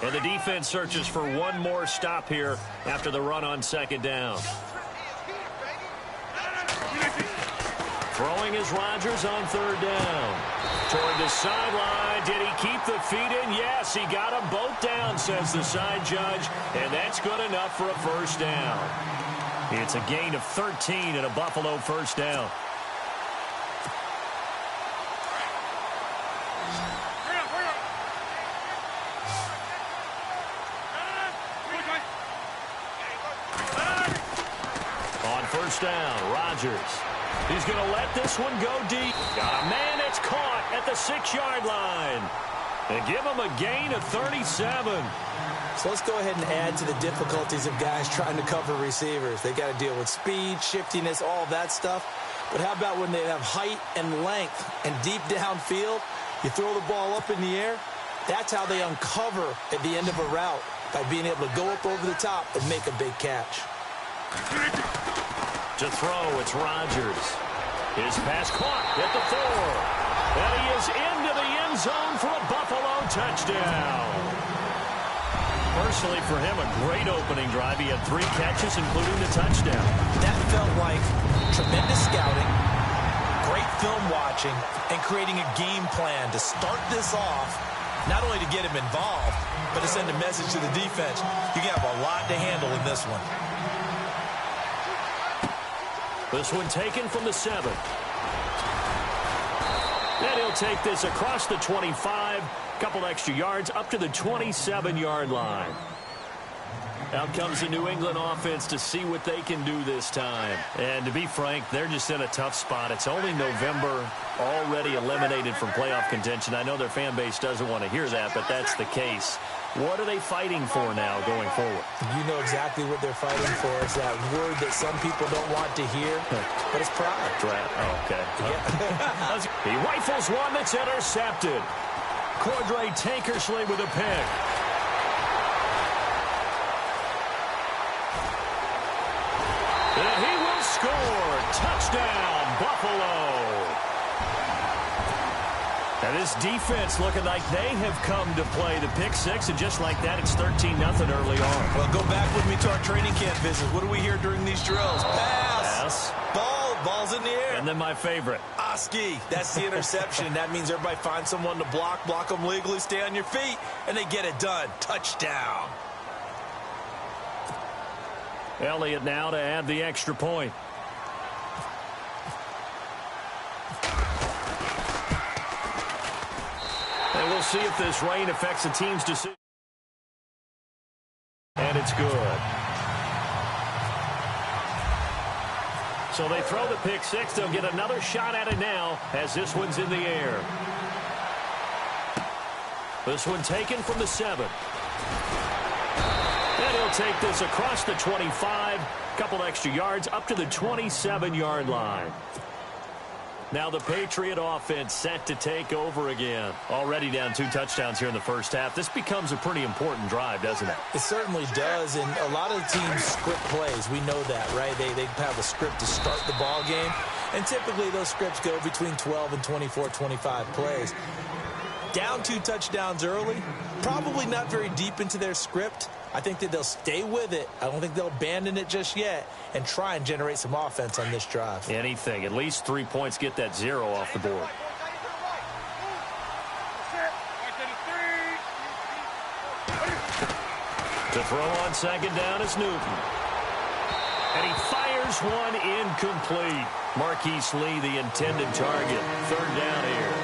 And the defense searches for one more stop here after the run on second down. Throwing is Rodgers on third down. Toward the sideline. Did he keep the feet in? Yes, he got them both down, says the side judge. And that's good enough for a first down. It's a gain of 13 and a Buffalo first down. On first down, Rodgers. He's going to let this one go deep. Got a man that's caught at the 6-yard line. And give him a gain of 37. So let's go ahead and add to the difficulties of guys trying to cover receivers. They got to deal with speed, shiftiness, all that stuff. But how about when they have height and length and deep downfield? You throw the ball up in the air. That's how they uncover at the end of a route, by being able to go up over the top and make a big catch. To throw, it's Rodgers. His pass caught at the 4. And he is into the end zone for a Buffalo touchdown. Personally, for him, a great opening drive. He had 3 catches, including the touchdown. That felt like tremendous scouting, great film watching, and creating a game plan to start this off, not only to get him involved, but to send a message to the defense. You can have a lot to handle in this one. This one taken from the 7. And he'll take this across the 25. Couple extra yards up to the 27-yard line. Out comes the New England offense to see what they can do this time. And to be frank, they're just in a tough spot. It's only November, already eliminated from playoff contention. I know their fan base doesn't want to hear that, but that's the case. What are they fighting for now going forward? You know exactly what they're fighting for. It's that word that some people don't want to hear, but it's pride. Oh, okay. Yeah. He rifles one that's intercepted. Cordray Tankersley with a pick. And he will score. Touchdown, Buffalo. And this defense looking like they have come to play. The pick 6, and just like that, it's 13-0 early on. Well, go back with me to our training camp visits. What do we hear during these drills? Pass. Ball's in the air. And then my favorite. Oski. That's the interception. That means everybody finds someone to block them legally, stay on your feet, and they get it done. Touchdown. Elliott now to add the extra point. And we'll see if this rain affects the team's decision. And it's good. So they throw the pick 6. They'll get another shot at it now as this one's in the air. This one taken from the 7. And he'll take this across the 25. Couple extra yards up to the 27-yard line. Now the Patriot offense set to take over again. Already down 2 touchdowns here in the first half. This becomes a pretty important drive, doesn't it? It certainly does, and a lot of the teams script plays. We know that, right? They have a script to start the ball game, and typically those scripts go between 12 and 24, 25 plays. Down 2 touchdowns early, probably not very deep into their script. I think that they'll stay with it. I don't think they'll abandon it just yet and try and generate some offense on this drive. Anything. At least 3 points, get that 0 off the board. To throw on second down is Newton. And he fires one incomplete. Marquise Lee, the intended target. Third down here.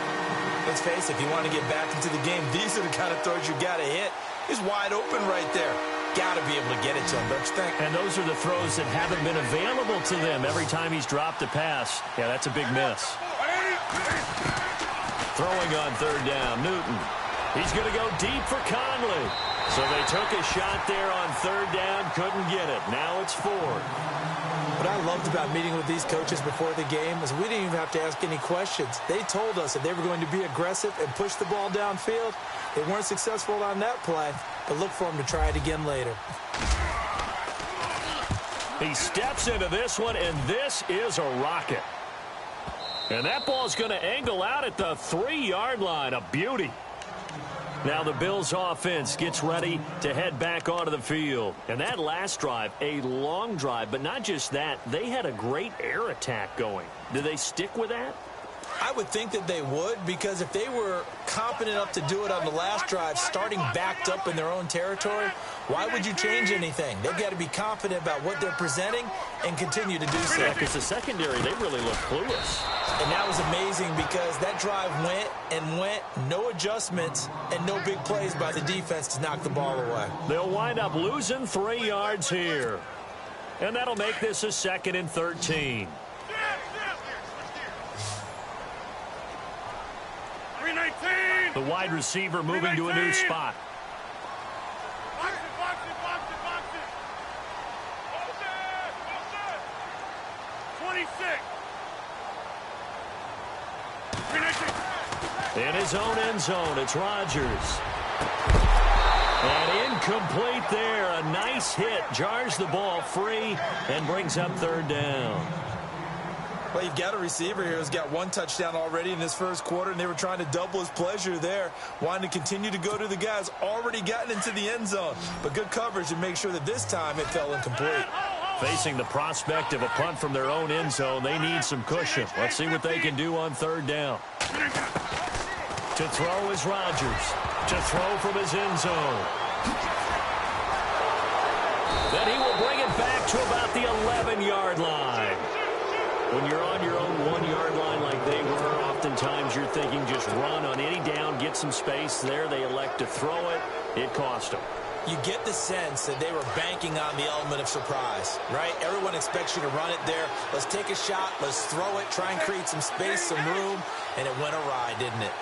Let's face it, if you want to get back into the game, these are the kind of throws you got to hit. He's wide open right there. Got to be able to get it to him, don't you think? And those are the throws that haven't been available to them every time he's dropped a pass. Yeah, that's a big miss. Throwing on third down, Newton. He's going to go deep for Conley. So they took a shot there on third down, couldn't get it. Now it's 4. What I loved about meeting with these coaches before the game is we didn't even have to ask any questions. They told us that they were going to be aggressive and push the ball downfield. They weren't successful on that play, but look for them to try it again later. He steps into this one, and this is a rocket. And that ball's going to angle out at the 3-yard line. A beauty. Now the Bills offense gets ready to head back onto the field. And that last drive, a long drive, but not just that, they had a great air attack going. Do they stick with that? I would think that they would, because if they were confident enough to do it on the last drive, starting backed up in their own territory, why would you change anything? They've got to be confident about what they're presenting and continue to do so. Yeah, because the secondary, they really look clueless. And that was amazing because that drive went and went, no adjustments and no big plays by the defense to knock the ball away. They'll wind up losing 3 yards here. And that'll make this a 2nd and 13. The wide receiver moving to a new spot. Box it, box it, box it, box it. 26. In his own end zone, it's Rodgers. And incomplete there. A nice hit. Jars the ball free and brings up 3rd down. Well, you've got a receiver here who's got 1 touchdown already in this first quarter, and they were trying to double his pleasure there, wanting to continue to go to the guys already gotten into the end zone. But good coverage to make sure that this time it fell incomplete. Facing the prospect of a punt from their own end zone, they need some cushion. Let's see what they can do on 3rd down. To throw is Rodgers. To throw from his end zone. Then he will bring it back to about the 11-yard line. When you're on your own 1-yard line like they were, oftentimes you're thinking just run on any down, get some space. There they elect to throw it. It cost them. You get the sense that they were banking on the element of surprise, right? Everyone expects you to run it there. Let's take a shot. Let's throw it. Try and create some space, some room. And it went awry, didn't it?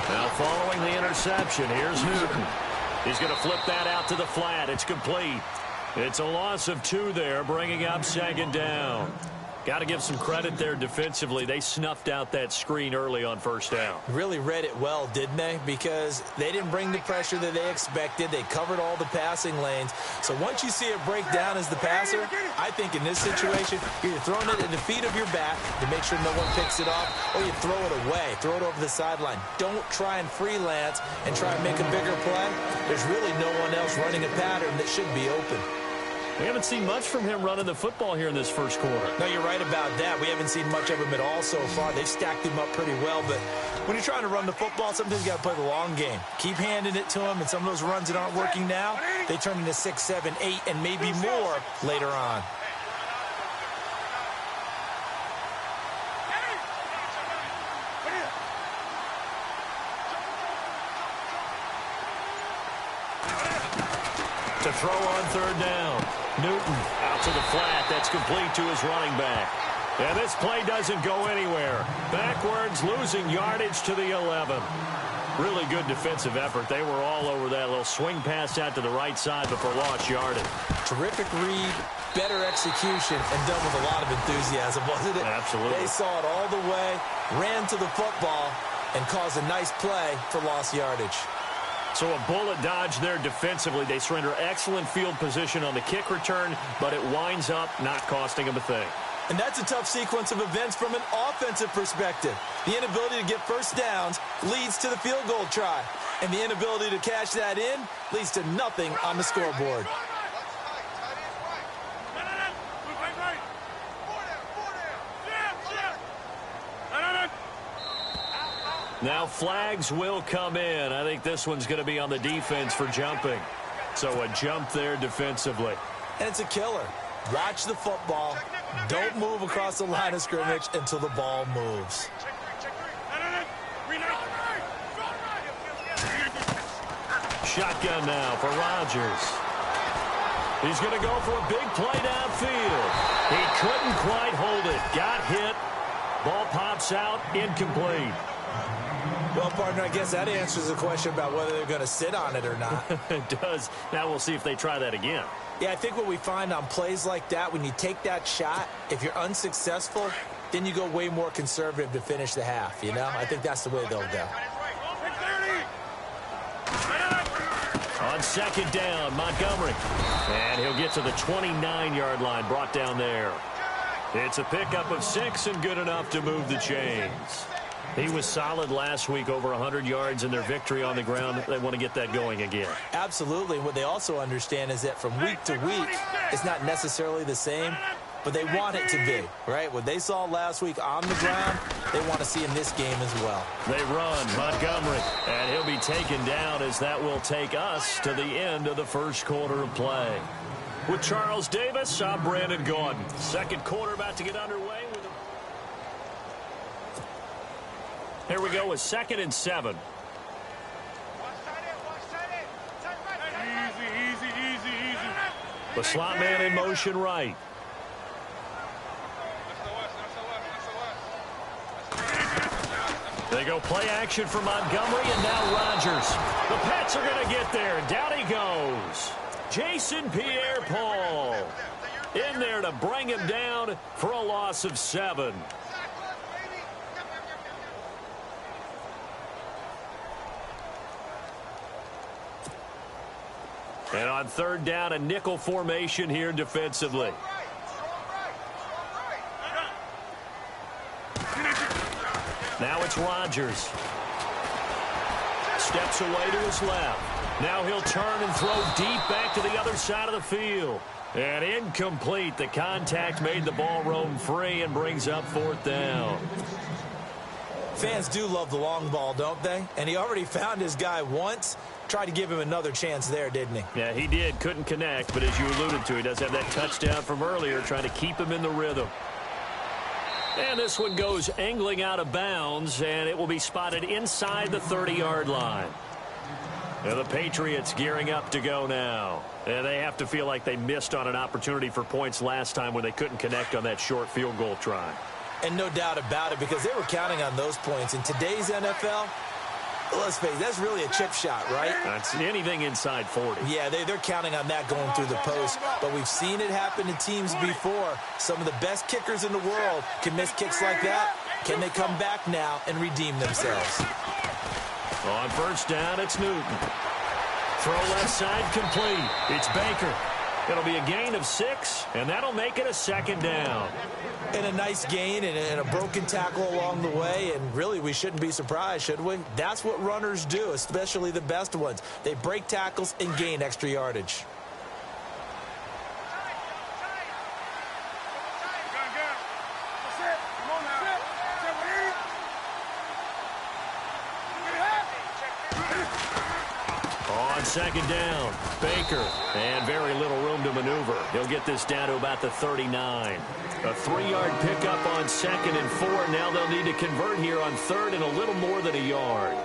Now following the interception, here's Newton. He's going to flip that out to the flat. It's complete. It's a loss of 2 there, bringing up 2nd down. Got to give some credit there defensively. They snuffed out that screen early on 1st down. Really read it well, didn't they? Because they didn't bring the pressure that they expected. They covered all the passing lanes. So once you see it break down as the passer, I think in this situation, you're throwing it at the feet of your back to make sure no one picks it off, or you throw it away, throw it over the sideline. Don't try and freelance and try and make a bigger play. There's really no one else running a pattern that should be open. We haven't seen much from him running the football here in this first quarter. No, you're right about that. We haven't seen much of him at all so far. They've stacked him up pretty well, but when you're trying to run the football, sometimes you got to play the long game. Keep handing it to him, and some of those runs that aren't working now, they turn into 6, 7, 8, and maybe more later on. To throw on 3rd down. Newton out to the flat. That's complete to his running back. And this play doesn't go anywhere. Backwards, losing yardage to the 11. Really good defensive effort. They were all over that little swing pass out to the right side, but for lost yardage. Terrific read, better execution, and done with a lot of enthusiasm, wasn't it? Absolutely. They saw it all the way, ran to the football, and caused a nice play for lost yardage. So a bullet dodge there defensively. They surrender excellent field position on the kick return, but it winds up not costing them a thing. And that's a tough sequence of events from an offensive perspective. The inability to get first downs leads to the field goal try. And the inability to cash that in leads to nothing on the scoreboard. Now flags will come in. I think this one's going to be on the defense for jumping. So a jump there defensively. And it's a killer. Watch the football. Don't move across the line of scrimmage until the ball moves. Shotgun now for Rodgers. He's going to go for a big play downfield. He couldn't quite hold it. Got hit. Ball pops out. Incomplete. Well, partner, I guess that answers the question about whether they're going to sit on it or not. It does. Now we'll see if they try that again. Yeah, I think what we find on plays like that, when you take that shot, if you're unsuccessful, then you go way more conservative to finish the half, you know? I think that's the way they'll go. On 2nd down, Montgomery. And he'll get to the 29-yard line, brought down there. It's a pickup of 6 and good enough to move the chains. He was solid last week, over 100 yards in their victory on the ground. They want to get that going again. Absolutely. What they also understand is that from week to week, it's not necessarily the same, but they want it to be, right? What they saw last week on the ground, they want to see in this game as well. They run Montgomery, and he'll be taken down as that will take us to the end of the first quarter of play. With Charles Davis, I'm Brandon Gaudin. Second quarter about to get underway. Here we go with 2nd and 7. Easy. The slot man in motion right. They go play action for Montgomery, and now Rodgers. The Pats are going to get there. Down he goes. Jason Pierre-Paul in there to bring him down for a loss of 7. And on 3rd down, a nickel formation here defensively. Now it's Rodgers. Steps away to his left. Now he'll turn and throw deep back to the other side of the field. And incomplete. The contact made the ball roam free and brings up 4th down. Fans do love the long ball, don't they? And he already found his guy once. Tried to give him another chance there, didn't he? Yeah, he did. Couldn't connect, but as you alluded to, he does have that touchdown from earlier, trying to keep him in the rhythm. And this one goes angling out of bounds, and it will be spotted inside the 30-yard line. And the Patriots gearing up to go now. And they have to feel like they missed on an opportunity for points last time when they couldn't connect on that short field goal try. And no doubt about it, because they were counting on those points. In today's NFL, let's face it, that's really a chip shot, right? That's anything inside 40. Yeah, they're counting on that going through the post. But we've seen it happen to teams before. Some of the best kickers in the world can miss kicks like that. Can they come back now and redeem themselves? On 1st down, it's Newton. Throw left side complete. It's Baker. It'll be a gain of 6, and that'll make it a 2nd down. And a nice gain and a broken tackle along the way, and really we shouldn't be surprised, should we? That's what runners do, especially the best ones. They break tackles and gain extra yardage. On 2nd down, Baker, and very little room to maneuver. He'll get this down to about the 39. A 3-yard pickup on 2nd and 4. Now they'll need to convert here on 3rd and a little more than a yard.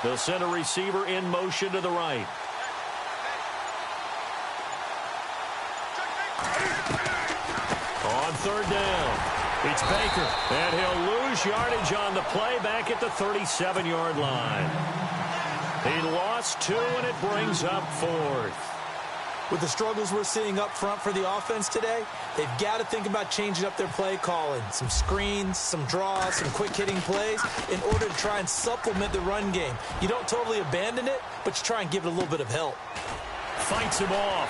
They'll send a receiver in motion to the right. On 3rd down, it's Baker, and he'll lose yardage on the play back at the 37-yard line. He lost 2, and it brings up 4th. With the struggles we're seeing up front for the offense today, they've got to think about changing up their play calling. Some screens, some draws, some quick-hitting plays in order to try and supplement the run game. You don't totally abandon it, but you try and give it a little bit of help. Fights him off.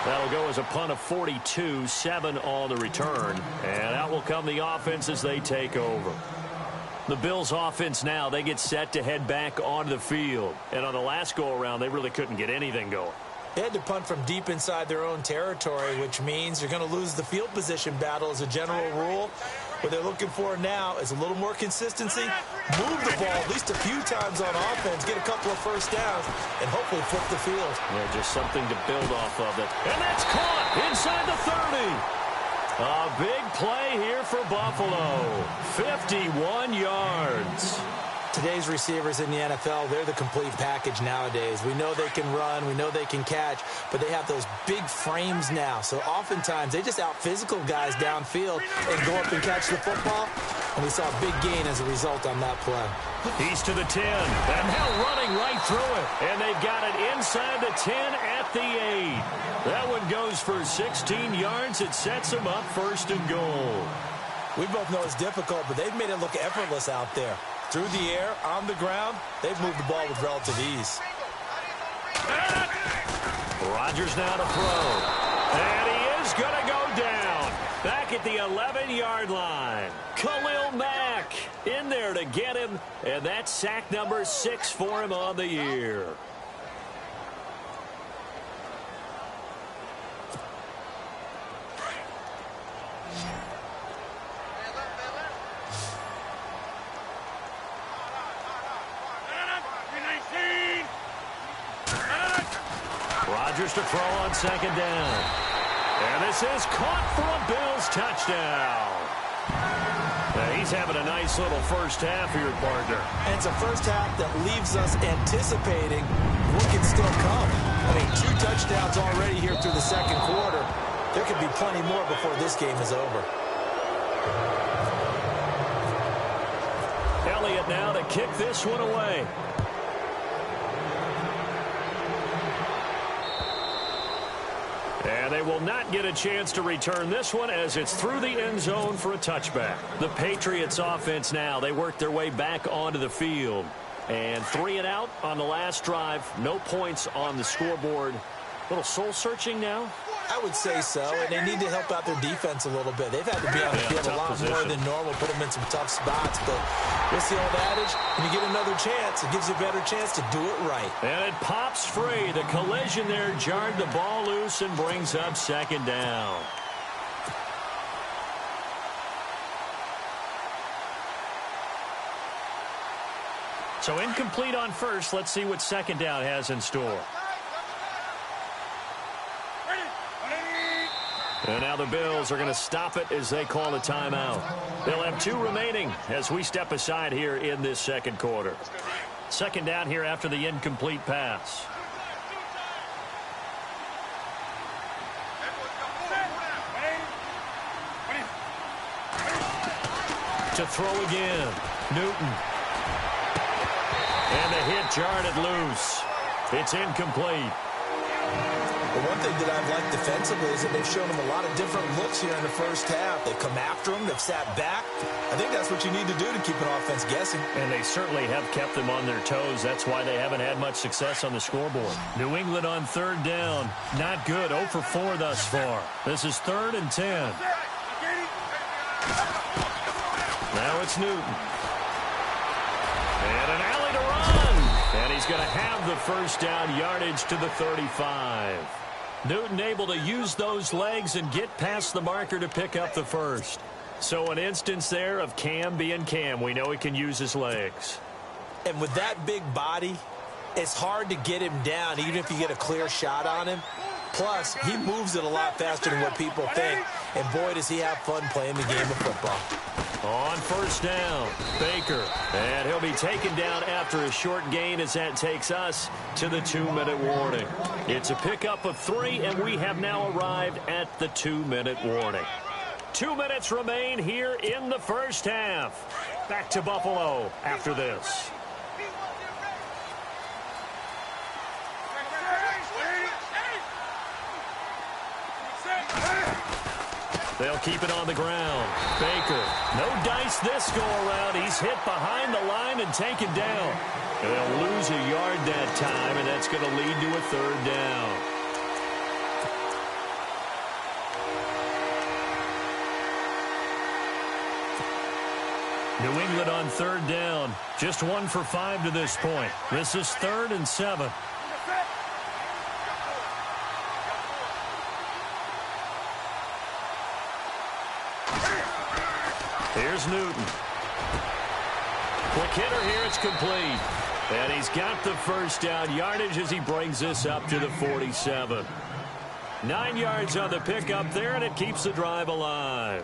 That'll go as a punt of 42, 7 on the return. And out will come the offense as they take over. The Bills offense now, they get set to head back onto the field. And on the last go-around, they really couldn't get anything going. They had to punt from deep inside their own territory, which means you're going to lose the field position battle as a general rule. What they're looking for now is a little more consistency, move the ball at least a few times on offense, get a couple of first downs, and hopefully flip the field. Yeah, just something to build off of it. And that's caught inside the 30. A big play here for Buffalo. 51 yards. Today's receivers in the NFL, they're the complete package nowadays. We know they can run, we know they can catch, but they have those big frames now. So oftentimes they just out-physical guys downfield and go up and catch the football. And we saw a big gain as a result on that play. He's to the 10, and now running right through it. And they've got it inside the 10 at the 8. That one goes for 16 yards. It sets them up first and goal. We both know it's difficult, but they've made it look effortless out there. Through the air, on the ground, they've moved the ball with relative ease. Rodgers now to throw. And he is going to go down. Back at the 11-yard line. Khalil Mack in there to get him. And that's sack number 6 for him on the year. Rodgers to throw on second down. And this is caught for a Bills touchdown. He's having a nice little first half here, partner. And it's a first half that leaves us anticipating what can still come. I mean, 2 touchdowns already here through the second quarter. There could be plenty more before this game is over. Elliott now to kick this one away. And they will not get a chance to return this one as it's through the end zone for a touchback. The Patriots offense now, they work their way back onto the field. And 3 and out on the last drive. No points on the scoreboard. A little soul-searching now. I would say so, and they need to help out their defense a little bit. They've had to be on the field a lot more than normal, put them in some tough spots. But what's the old adage? When you get another chance, it gives you a better chance to do it right. And it pops free. The collision there jarred the ball loose and brings up second down. So incomplete on first. Let's see what second down has in store. And now the Bills are going to stop it as they call a timeout. They'll have 2 remaining as we step aside here in this second quarter. Second down here after the incomplete pass. To throw again. Newton. And the hit jarred it loose. It's incomplete. But one thing that I've liked defensively is that they've shown him a lot of different looks here in the first half. They've come after him. They've sat back. I think that's what you need to do to keep an offense guessing. And they certainly have kept them on their toes. That's why they haven't had much success on the scoreboard. New England on third down. Not good. 0 for 4 thus far. This is 3rd and 10. Now it's Newton. And an alley to run. And he's going to have the first down, yardage to the 35. Newton able to use those legs and get past the marker to pick up the first. So an instance there of Cam being Cam. We know he can use his legs. And with that big body, it's hard to get him down, even if you get a clear shot on him. Plus, he moves it a lot faster than what people think. And boy, does he have fun playing the game of football. On first down, Baker. And he'll be taken down after a short gain as that takes us to the 2-minute warning. It's a pickup of 3, and we have now arrived at the 2-minute warning. 2 minutes remain here in the first half. Back to Buffalo after this. They'll keep it on the ground. Baker, no dice this go-around. He's hit behind the line and taken down. And they'll lose a yard that time, and that's going to lead to a 3rd down. New England on 3rd down. Just 1 for 5 to this point. This is 3rd and 7. Here's Newton. Quick hitter here, it's complete. And he's got the first down yardage as he brings this up to the 47. 9 yards on the pickup there, and it keeps the drive alive.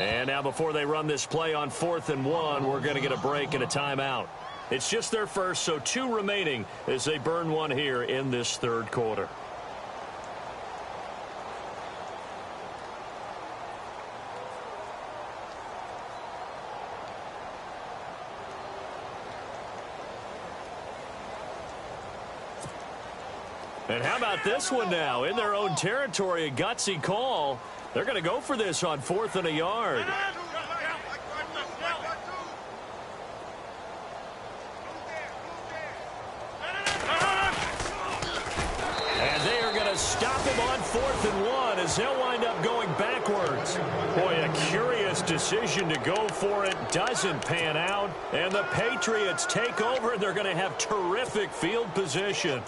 And now before they run this play on 4th and 1, we're going to get a break and a timeout. It's just their first, so 2 remaining as they burn one here in this third quarter. And how about this one now? In their own territory, a gutsy call. They're going to go for this on 4th and a yard. And they are going to stop him on 4th and 1 as they'll wind up going backwards. Boy, a curious decision to go for it. Doesn't pan out. And the Patriots take over, and they're going to have terrific field position.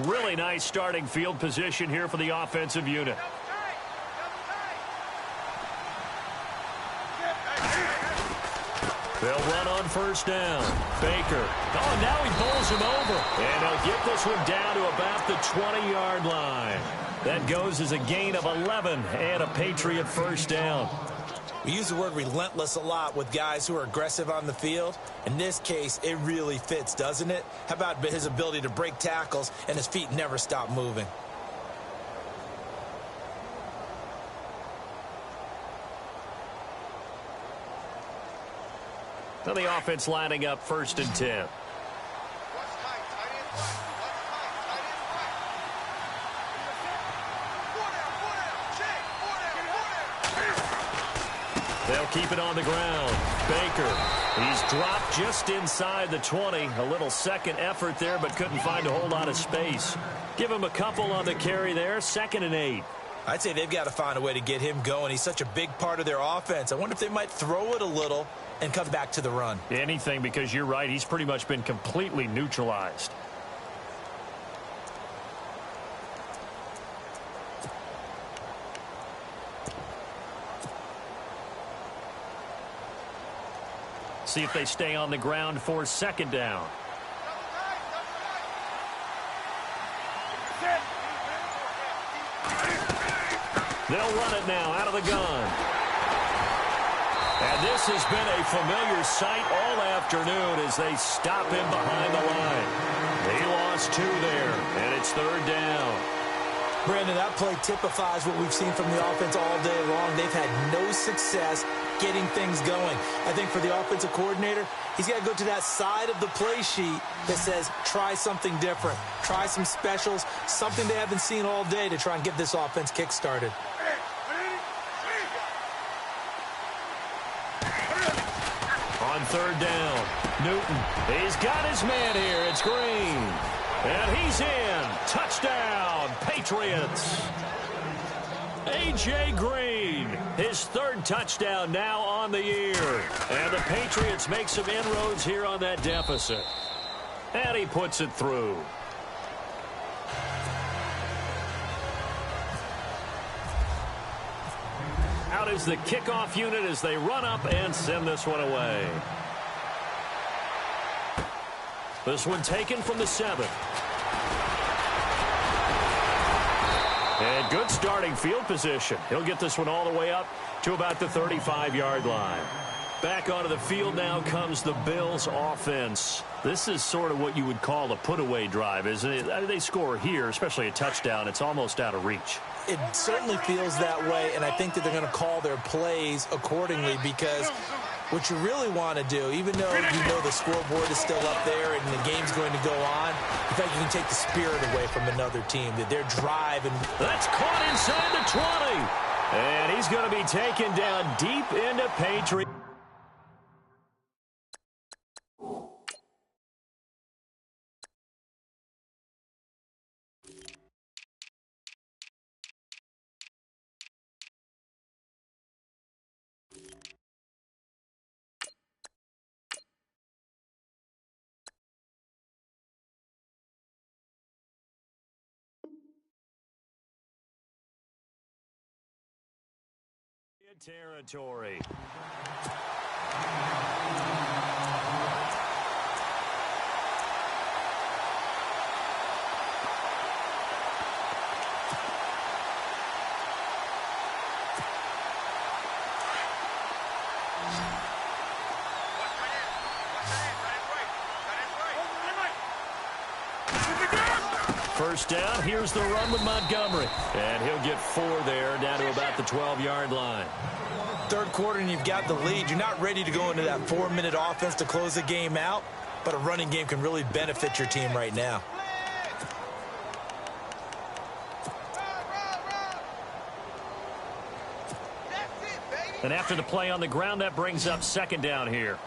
Really nice starting field position here for the offensive unit. They'll run on 1st down. Baker. Oh, now he bowls him over. And he'll get this one down to about the 20-yard line. That goes as a gain of 11 and a Patriot 1st down. We use the word relentless a lot with guys who are aggressive on the field. In this case, it really fits, doesn't it? How about his ability to break tackles and his feet never stop moving? Now the offense lining up 1st and 10. They'll keep it on the ground. Baker, he's dropped just inside the 20. A little second effort there, but couldn't find a whole lot of space. Give him a couple on the carry there. 2nd and 8. I'd say they've got to find a way to get him going. He's such a big part of their offense. I wonder if they might throw it a little and come back to the run. Anything, because you're right. He's pretty much been completely neutralized. See if they stay on the ground for 2nd down. They'll run it now out of the gun. And this has been a familiar sight all afternoon as they stop him behind the line. They lost 2 there, and it's 3rd down. Brandon, that play typifies what we've seen from the offense all day long. They've had no success getting things going. I think for the offensive coordinator, he's got to go to that side of the play sheet that says try something different. Try some specials, something they haven't seen all day to try and get this offense kick-started. On 3rd down, Newton. He's got his man here. It's Green. And he's in. Touchdown, Patriots. A.J. Green, his 3rd touchdown now on the year. And the Patriots make some inroads here on that deficit. And he puts it through. Out is the kickoff unit as they run up and send this one away. This one taken from the 7. And good starting field position. He'll get this one all the way up to about the 35-yard line. Back onto the field now comes the Bills offense. This is sort of what you would call a put-away drive, isn't it? I mean, they score here, especially a touchdown. It's almost out of reach. It certainly feels that way, and I think that they're going to call their plays accordingly because what you really want to do, even though you know the scoreboard is still up there and the game's going to go on, in fact, you can take the spirit away from another team, that their drive. And that's caught inside the 20. And he's going to be taken down deep into Patriot. Territory. First down, here's the run with Montgomery. And he'll get 4 there, down to about the 12-yard line. Third quarter and you've got the lead. You're not ready to go into that 4-minute offense to close the game out, but a running game can really benefit your team right now. And after the play on the ground, that brings up second down here.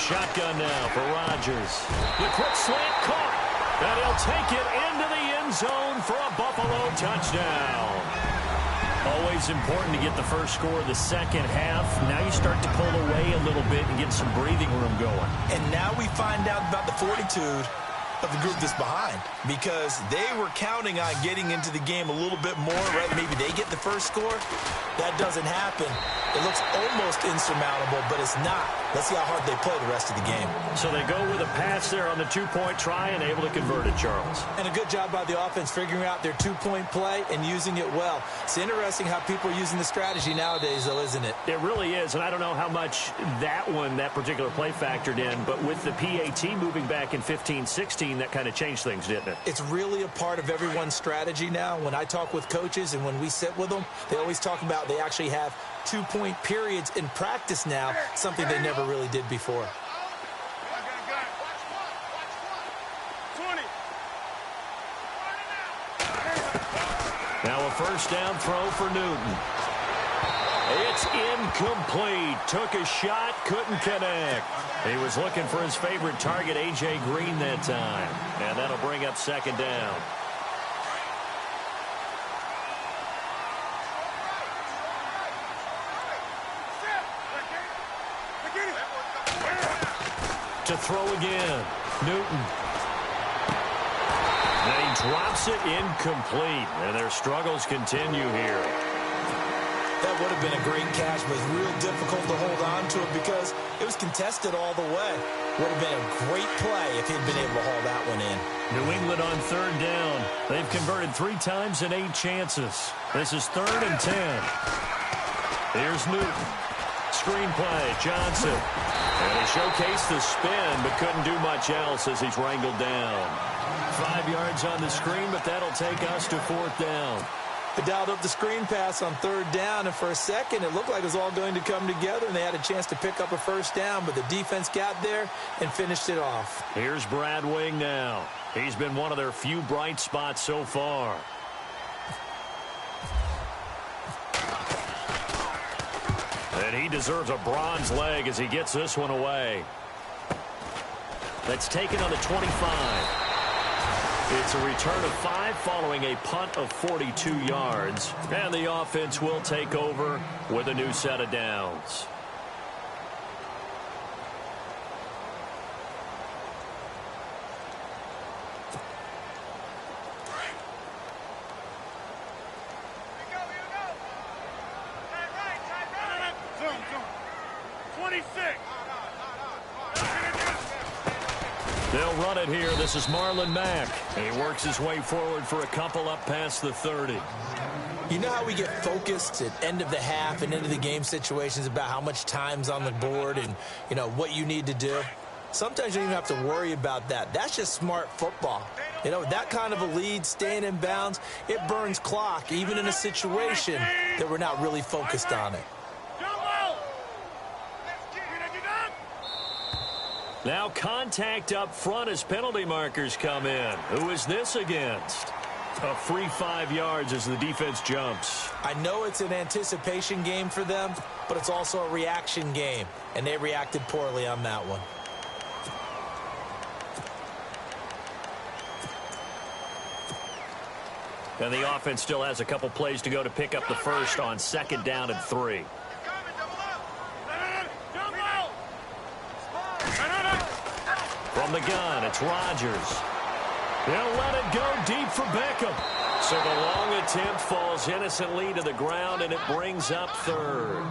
Shotgun now for Rodgers. The quick slant caught. And he'll take it into the end zone for a Buffalo touchdown. Always important to get the first score of the second half. Now you start to pull away a little bit and get some breathing room going. And now we find out about the fortitude of the group that's behind, because they were counting on getting into the game a little bit more, right? Maybe they get the first score. That doesn't happen. It looks almost insurmountable, but it's not. Let's see how hard they play the rest of the game. So they go with a pass there on the two-point try and able to convert it, Charles. And a good job by the offense figuring out their two-point play and using it well. It's interesting how people are using the strategy nowadays, though, isn't it? It really is, and I don't know how much that particular play factored in, but with the PAT moving back in 15-16, that kind of changed things, didn't it? It's really a part of everyone's strategy now. When I talk with coaches and when we sit with them, they always talk about they actually have two-point periods in practice now, something they never really did before. Now a first down throw for Newton. It's incomplete. Took a shot, couldn't connect. He was looking for his favorite target, A.J. Green, that time. And that'll bring up second down. To throw again. Newton. And he drops it incomplete. And their struggles continue here. That would have been a great catch, but it's real difficult to hold on to it because it was contested all the way. Would have been a great play if he'd been able to haul that one in. New England on third down. They've converted 3 times in 8 chances. This is 3rd and 10. Here's Newton. Screen play, Johnson. And he showcased the spin, but couldn't do much else as he's wrangled down. 5 yards on the screen, but that'll take us to 4th down. They dialed up the screen pass on 3rd down, and for a second, it looked like it was all going to come together, and they had a chance to pick up a first down, but the defense got there and finished it off. Here's Brad Wing now. He's been one of their few bright spots so far. And he deserves a bronze leg as he gets this one away. That's taken on the 25. It's a return of 5 following a punt of 42 yards. And the offense will take over with a new set of downs. They'll run it here. This is Marlon Mack. He works his way forward for a couple up past the 30. You know how we get focused at end of the half and into the game situations about how much time's on the board and, you know, what you need to do? Sometimes you don't even have to worry about that. That's just smart football. You know, that kind of a lead, staying in bounds, it burns clock, even in a situation that we're not really focused on it. Now contact up front as penalty markers come in. Who is this against? A free 5 yards as the defense jumps. I know it's an anticipation game for them, but it's also a reaction game, and they reacted poorly on that one. And the offense still has a couple plays to go to pick up the first on 2nd down and 3. From From the gun, it's Rodgers. They'll let it go deep for Beckham. So the long attempt falls innocently to the ground, and it brings up third.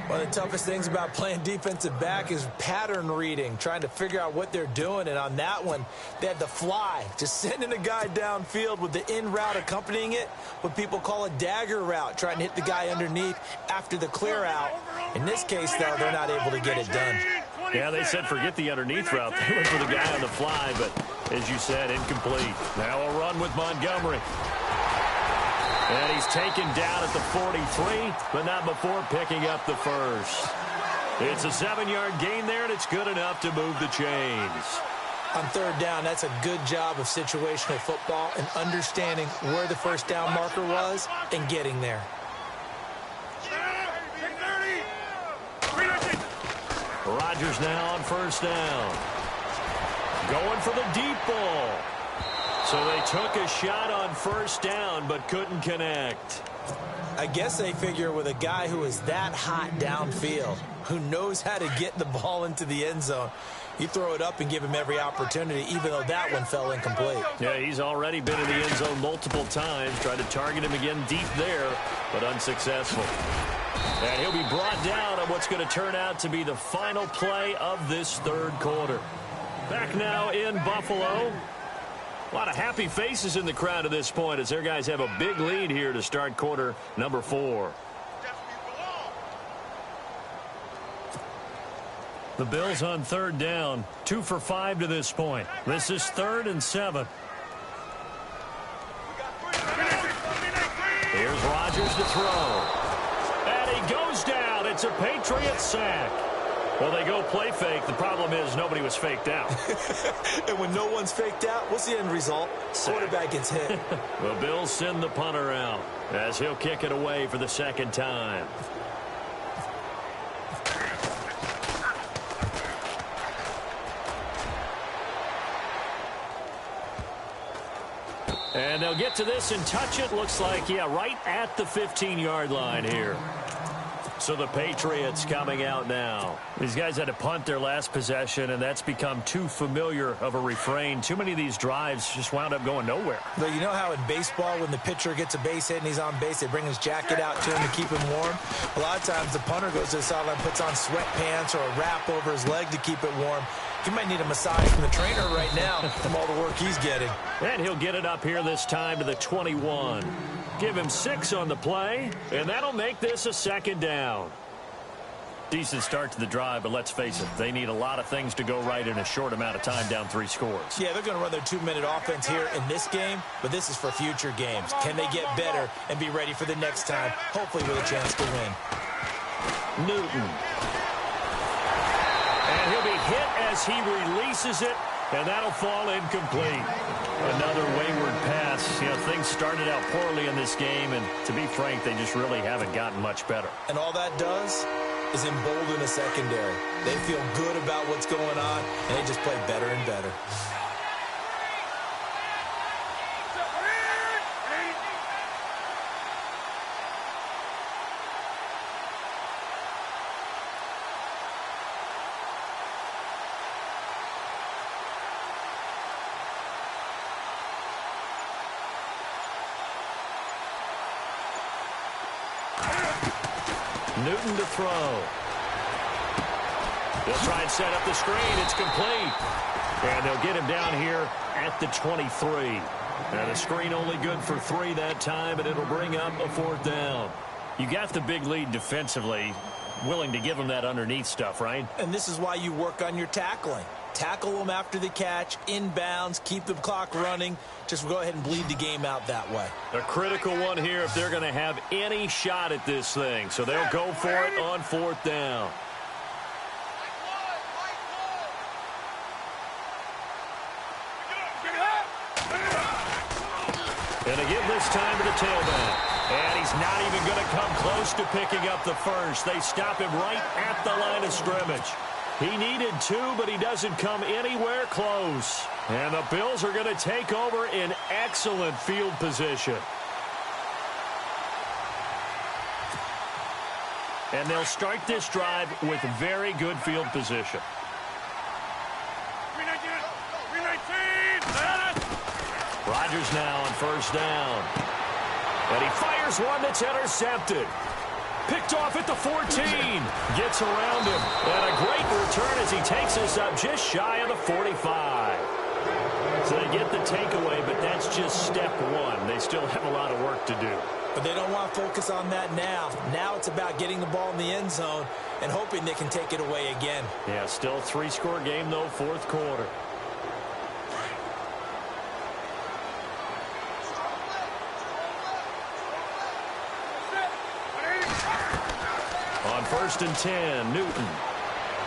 One of the toughest things about playing defensive back is pattern reading, trying to figure out what they're doing. And on that one, they had the fly, just sending a guy downfield with the in route accompanying it, what people call a dagger route, trying to hit the guy underneath after the clear out. In this case, though, they're not able to get it done. Yeah, they said forget the underneath route. They went for the guy on the fly, but as you said, incomplete. Now a run with Montgomery. And he's taken down at the 43, but not before picking up the first. It's a 7-yard gain there, and it's good enough to move the chains. On third down, that's a good job of situational football and understanding where the first down marker was and getting there. Rodgers now on first down. Going for the deep ball. So they took a shot on first down, but couldn't connect. I guess they figure with a guy who is that hot downfield, who knows how to get the ball into the end zone, you throw it up and give him every opportunity, even though that one fell incomplete. Yeah, he's already been in the end zone multiple times. Tried to target him again deep there, but unsuccessful. And he'll be brought down on what's going to turn out to be the final play of this third quarter. Back now in Buffalo. A lot of happy faces in the crowd at this point as their guys have a big lead here to start quarter number 4. The Bills on third down, 2 for 5 to this point. This is 3rd and 7. Here's Rodgers to throw. And he goes down. It's a Patriot sack. Well, they go play fake. The problem is nobody was faked out. And when no one's faked out, what's the end result? Quarterback gets hit. The Bills send the punter out as he'll kick it away for the second time. And they'll get to this and touch it. Looks like, yeah, right at the 15-yard line here. So the Patriots coming out now. These guys had to punt their last possession, and that's become too familiar of a refrain. Too many of these drives just wound up going nowhere. But you know how in baseball, when the pitcher gets a base hit and he's on base, they bring his jacket out to him to keep him warm? A lot of times the punter goes to the sideline, puts on sweatpants or a wrap over his leg to keep it warm. He might need a massage from the trainer right now from all the work he's getting. And he'll get it up here this time to the 21. Give him 6 on the play, and that'll make this a second down. Decent start to the drive, but let's face it, they need a lot of things to go right in a short amount of time, down 3 scores. Yeah, they're going to run their 2-minute offense here in this game, but this is for future games. Can they get better and be ready for the next time, hopefully with a chance to win? Newton. And he'll be hit as he releases it, and that'll fall incomplete. Another wayward pass. You know, things started out poorly in this game, and to be frank, they just really haven't gotten much better. And all that does is embolden a secondary. They feel good about what's going on, and they just play better and better. Newton to throw. They'll try and set up the screen. It's complete. And they'll get him down here at the 23. And the screen only good for 3 that time, and it'll bring up a 4th down. You got the big lead defensively, willing to give them that underneath stuff, right? And this is why you work on your tackling. Tackle them after the catch, inbounds, keep the clock running. Just go ahead and bleed the game out that way. A critical one here if they're going to have any shot at this thing. So they'll go for it on 4th down. And they give this time to the tailback. And he's not even going to come close to picking up the first. They stop him right at the line of scrimmage. He needed 2, but he doesn't come anywhere close. And the Bills are going to take over in excellent field position. And they'll start this drive with very good field position. Rodgers now on first down. And he fires one that's intercepted. Picked off at the 14. Gets around him. And a great return as he takes us up just shy of the 45. So they get the takeaway, but that's just step one. They still have a lot of work to do. But they don't want to focus on that now. Now it's about getting the ball in the end zone and hoping they can take it away again. Yeah, still a 3-score game, though, fourth quarter. On first and 10, Newton.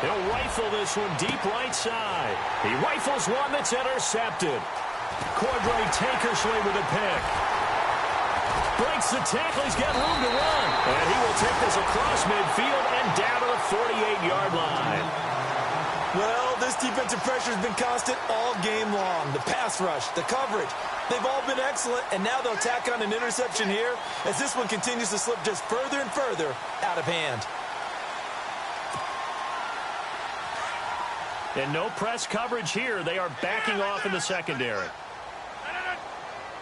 He'll rifle this one deep right side. He rifles one that's intercepted. Cordray Tankersley with a pick. Breaks the tackle. He's got room to run. And he will take this across midfield and down to the 48-yard line. Well, this defensive pressure has been constant all game long. The pass rush, the coverage, they've all been excellent, and now they'll tack on an interception here as this one continues to slip just further and further out of hand. And no press coverage here. They are backing off in the secondary.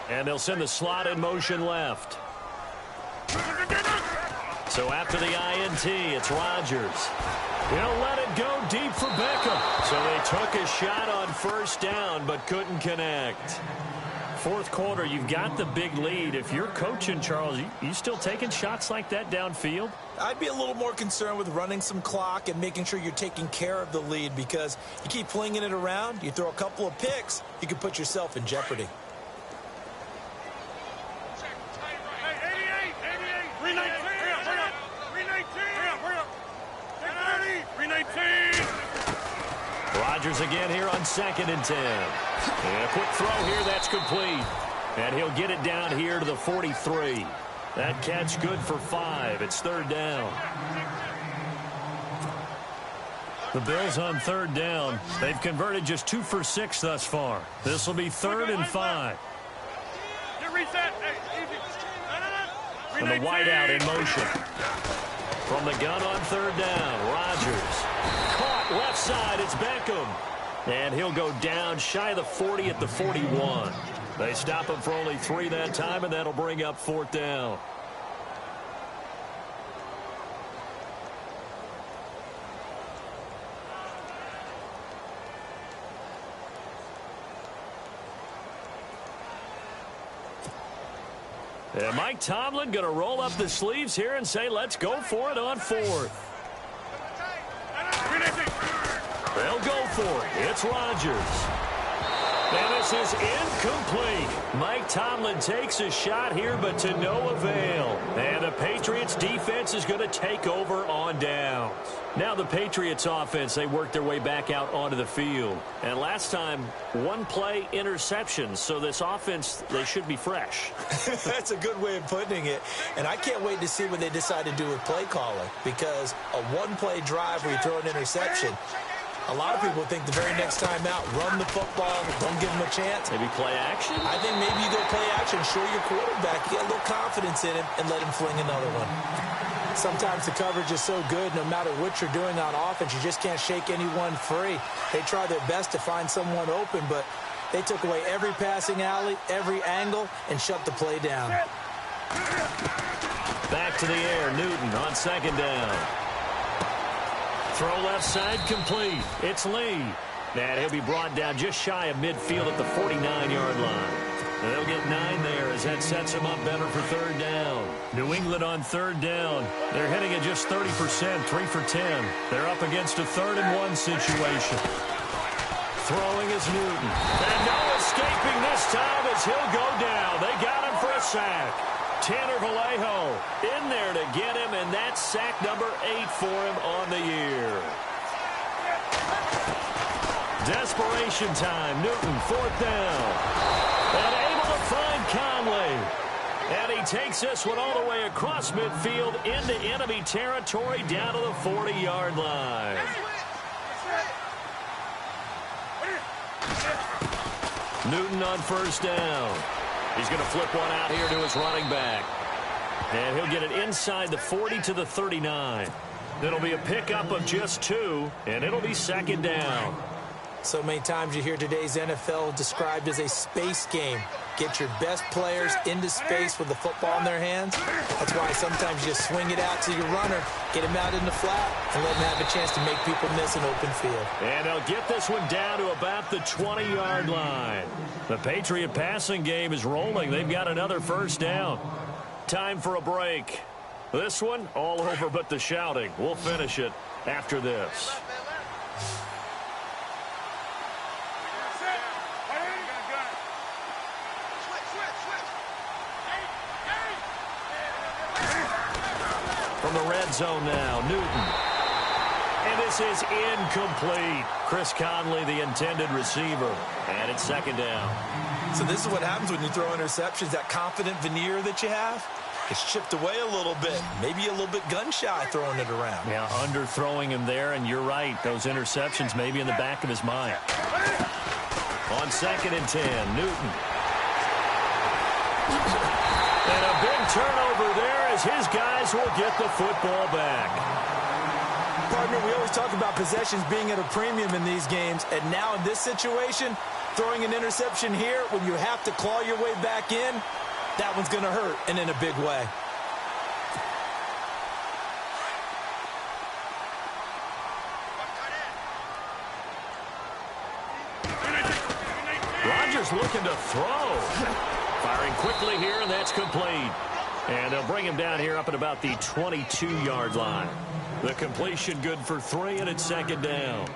And they'll send the slot in motion left. So after the INT, it's Rodgers. He'll let it go deep for Beckham. So they took a shot on first down but couldn't connect. Fourth quarter, you've got the big lead. If you're coaching, Charles, you still taking shots like that downfield? I'd be a little more concerned with running some clock and making sure you're taking care of the lead, because you keep flinging it around, you throw a couple of picks, you can put yourself in jeopardy. Rodgers again here on second and 10. And a quick throw here, that's complete. And he'll get it down here to the 43. That catch good for 5. It's third down. The Bills on third down. They've converted just 2 for 6 thus far. This will be third and 5. And the wideout in motion. From the gun on third down, Rodgers. Caught left side, it's Beckham. And he'll go down shy of the 40 at the 41. They stop him for only 3 that time, and that'll bring up fourth down. And Mike Tomlin going to roll up the sleeves here and say, let's go for it on fourth. They'll go for it. It's Rodgers. And this is incomplete. Mike Tomlin takes a shot here, but to no avail. And the Patriots defense is going to take over on downs. Now the Patriots offense, they work their way back out onto the field. And last time, one play interception. So this offense, they should be fresh. That's a good way of putting it. And I can't wait to see what they decide to do with play calling, because a one-play drive where you throw an interception, a lot of people think the very next time out, run the football, don't give him a chance. Maybe play action? I think maybe you go play action, show your quarterback, get a little confidence in him, and let him fling another one. Sometimes the coverage is so good, no matter what you're doing on offense, you just can't shake anyone free. They try their best to find someone open, but they took away every passing alley, every angle, and shut the play down. Back to the air, Newton on second down. Throw left side complete. It's Lee. And he'll be brought down just shy of midfield at the 49-yard line. And they'll get 9 there as that sets him up better for third down. New England on third down. They're hitting at just 30%, 3 for 10. They're up against a 3rd and 1 situation. Throwing is Newton. And no escaping this time as he'll go down. They got him for a sack. Tanner Vallejo in there to get him, and that's sack number 8 for him on the year. Desperation time. Newton, fourth down. And able to find Conley. And he takes this one all the way across midfield into enemy territory down to the 40-yard line. Newton on first down. He's going to flip one out here to his running back. And he'll get it inside the 40 to the 39. It'll be a pickup of just 2, and it'll be second down. So many times you hear today's NFL described as a space game. Get your best players into space with the football in their hands. That's why sometimes you just swing it out to your runner, get him out in the flat, and let him have a chance to make people miss an open field. And they'll get this one down to about the 20-yard line. The Patriot passing game is rolling. They've got another first down. Time for a break. This one, all over but the shouting. We'll finish it after this. From the red zone now, Newton. And this is incomplete. Chris Conley, the intended receiver. And it's second down. So this is what happens when you throw interceptions. That confident veneer that you have gets chipped away a little bit. Maybe a little bit gun-shy throwing it around. Yeah, underthrowing him there, and you're right. Those interceptions may be in the back of his mind. On 2nd and 10, Newton. And a big turnover there as his guys will get the football back. Partner, we always talk about possessions being at a premium in these games, and now in this situation, throwing an interception here when you have to claw your way back in, that one's going to hurt, and in a big way. Rodgers looking to throw. Firing quickly here, and that's complete. And they'll bring him down here up at about the 22-yard line. The completion good for 3, and it's second down.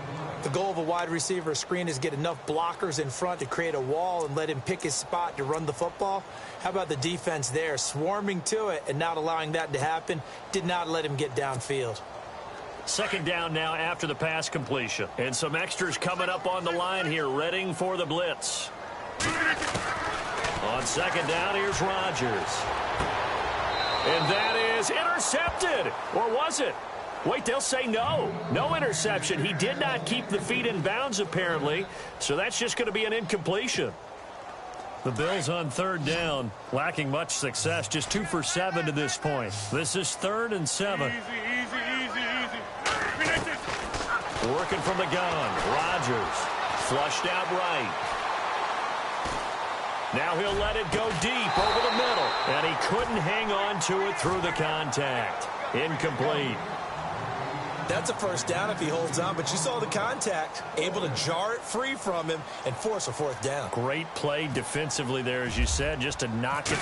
The goal of a wide receiver screen is get enough blockers in front to create a wall and let him pick his spot to run the football. How about the defense there, swarming to it and not allowing that to happen? Did not let him get downfield. Second down now after the pass completion. And some extras coming up on the line here, readying for the blitz. On second down, here's Rodgers. And that is intercepted. Or was it? Wait, they'll say no. No interception. He did not keep the feet in bounds, apparently. So that's just going to be an incompletion. The Bills on third down, lacking much success. Just 2 for 7 to this point. This is 3rd and 7. Easy. Working from the gun. Rodgers flushed out right. Now he'll let it go deep over the middle. And he couldn't hang on to it through the contact. Incomplete. That's a first down if he holds on, but you saw the contact, able to jar it free from him and force a 4th down. Great play defensively there, as you said, just to knock it.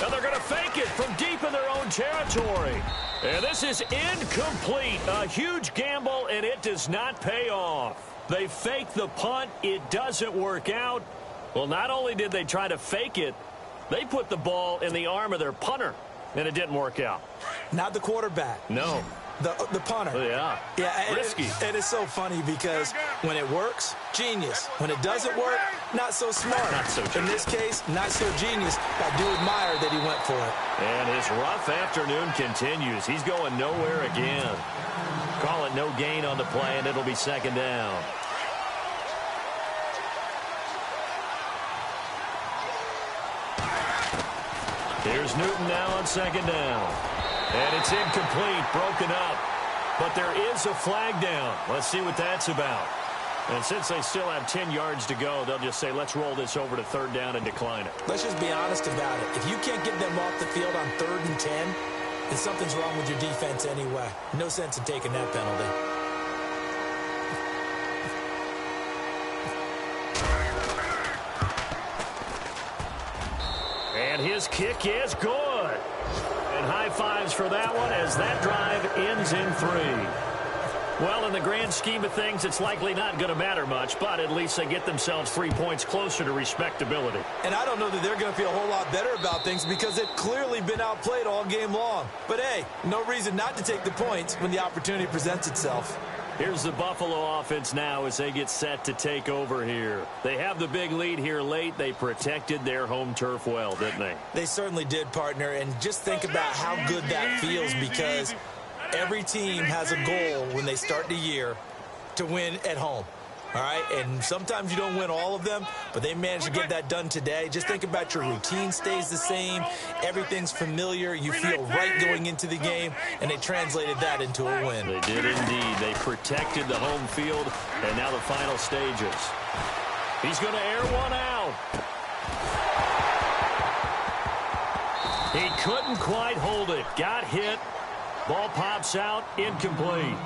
And they're going to fake it from deep in their own territory. And this is incomplete. A huge gamble, and it does not pay off. They fake the punt. It doesn't work out. Well, not only did they try to fake it, they put the ball in the arm of their punter, and it didn't work out. Not the quarterback. No. The punter. Yeah. Risky. It is so funny because when it works, genius. When it doesn't work, not so smart. Not so genius. In this case, not so genius. I do admire that he went for it. And his rough afternoon continues. He's going nowhere again. Call it no gain on the play, and it'll be second down. Here's Newton now on second down. And it's incomplete, broken up. But there is a flag down. Let's see what that's about. And since they still have 10 yards to go, they'll just say, let's roll this over to third down and decline it. Let's just be honest about it. If you can't get them off the field on 3rd and 10, then something's wrong with your defense anyway. No sense in taking that penalty. And his kick is good. And high fives for that one as that drive ends in 3. Well, in the grand scheme of things, it's likely not going to matter much, but at least they get themselves 3 points closer to respectability. And I don't know that they're going to feel a whole lot better about things because they've clearly been outplayed all game long. But, hey, no reason not to take the points when the opportunity presents itself. Here's the Buffalo offense now as they get set to take over here. They have the big lead here late. They protected their home turf well, didn't they? They certainly did, partner. And just think about how good that feels because every team has a goal when they start the year to win at home. All right, and sometimes you don't win all of them, but they managed to get that done today. Just think about your routine stays the same. Everything's familiar. You feel right going into the game, and they translated that into a win. They did indeed. They protected the home field, and now the final stages. He's going to air one out. He couldn't quite hold it. Got hit. Ball pops out. Incomplete.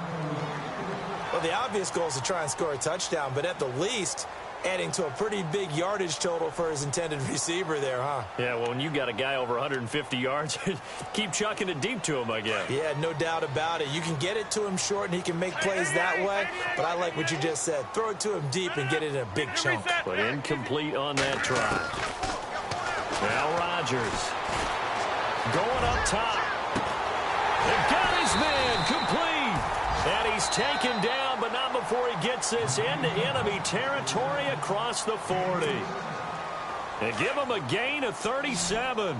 Well, the obvious goal is to try and score a touchdown, but at the least, adding to a pretty big yardage total for his intended receiver there, huh? Yeah, well, when you got a guy over 150 yards, keep chucking it deep to him, I guess. Yeah, no doubt about it. You can get it to him short, and he can make plays that way, but I like what you just said. Throw it to him deep and get it in a big chunk. But incomplete on that try. Now Rodgers going up top. They've got his man complete. And he's taken down, but not before he gets this into enemy territory across the 40. They give him a gain of 37.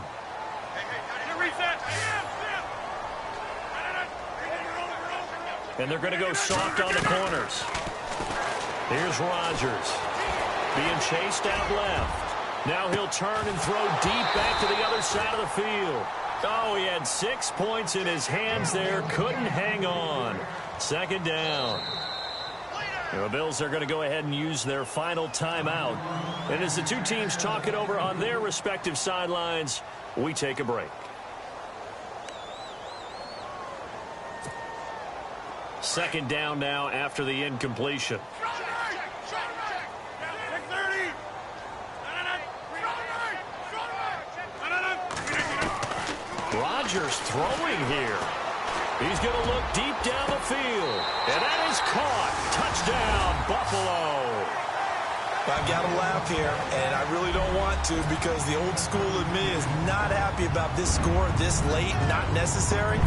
And they're going to go soft on the corners. Here's Rodgers being chased out left. Now he'll turn and throw deep back to the other side of the field. Oh, he had 6 points in his hands there. Couldn't hang on. Second down. The Bills are going to go ahead and use their final timeout. And as the two teams talk it over on their respective sidelines, we take a break. Second down now after the incompletion. Rodgers throwing here. He's going to look deep down the field. And that is caught. Touchdown, Buffalo. I've got to laugh here, and I really don't want to because the old school in me is not happy about this score this late, not necessary.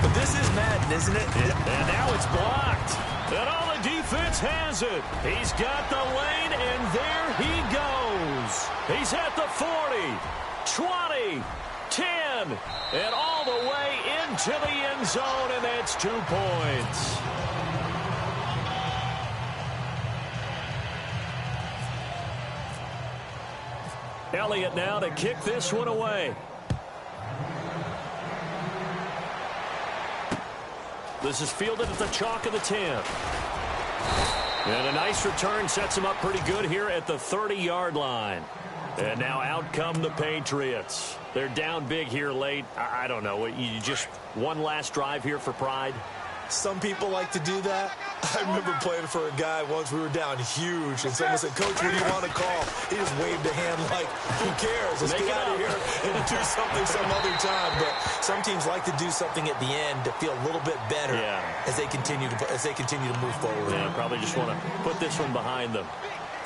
But this is Madden, isn't it? And now it's blocked. And all the defense has it. He's got the lane, and there he goes. He's at the 40, 20, 10, and all the way into the end zone, and that's 2 points. Elliott now to kick this one away. This is fielded at the chalk of the 10. And a nice return sets him up pretty good here at the 30-yard line. And now out come the Patriots. They're down big here late. I don't know. You just one last drive here for pride? Some people like to do that. I remember playing for a guy once. We were down huge, and someone said, "Coach, what do you want to call?" He just waved a hand like, "Who cares? Let's get out of here and do something some other time." But some teams like to do something at the end to feel a little bit better as they continue to move forward. Yeah, probably just want to put this one behind them.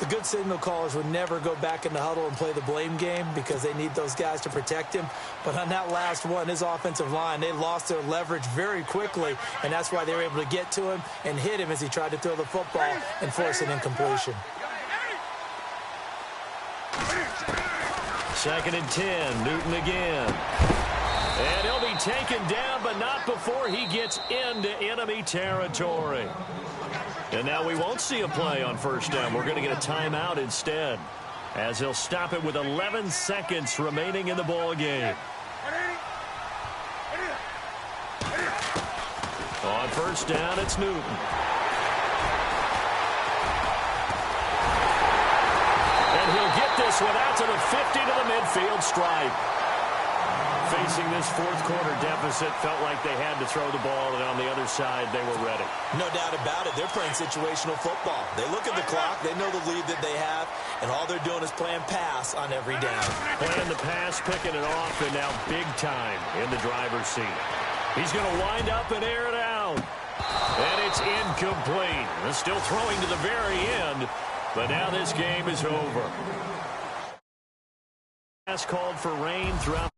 The good signal callers would never go back in the huddle and play the blame game because they need those guys to protect him. But on that last one, his offensive line, they lost their leverage very quickly, and that's why they were able to get to him and hit him as he tried to throw the football and force an incompletion. 2nd and 10, Newton again. And he'll be taken down, but not before he gets into enemy territory. And now we won't see a play on first down. We're going to get a timeout instead, as he'll stop it with 11 seconds remaining in the ball game. On first down, it's Newton. And he'll get this one out to the 50 to the midfield stripe. Facing this fourth quarter deficit, felt like they had to throw the ball, and on the other side, they were ready. No doubt about it. They're playing situational football. They look at the clock, they know the lead that they have, and all they're doing is playing pass on every down. Playing the pass, picking it off, and now big time in the driver's seat. He's going to wind up and air it out. And it's incomplete. They're still throwing to the very end, but now this game is over. Pass called for rain throughout.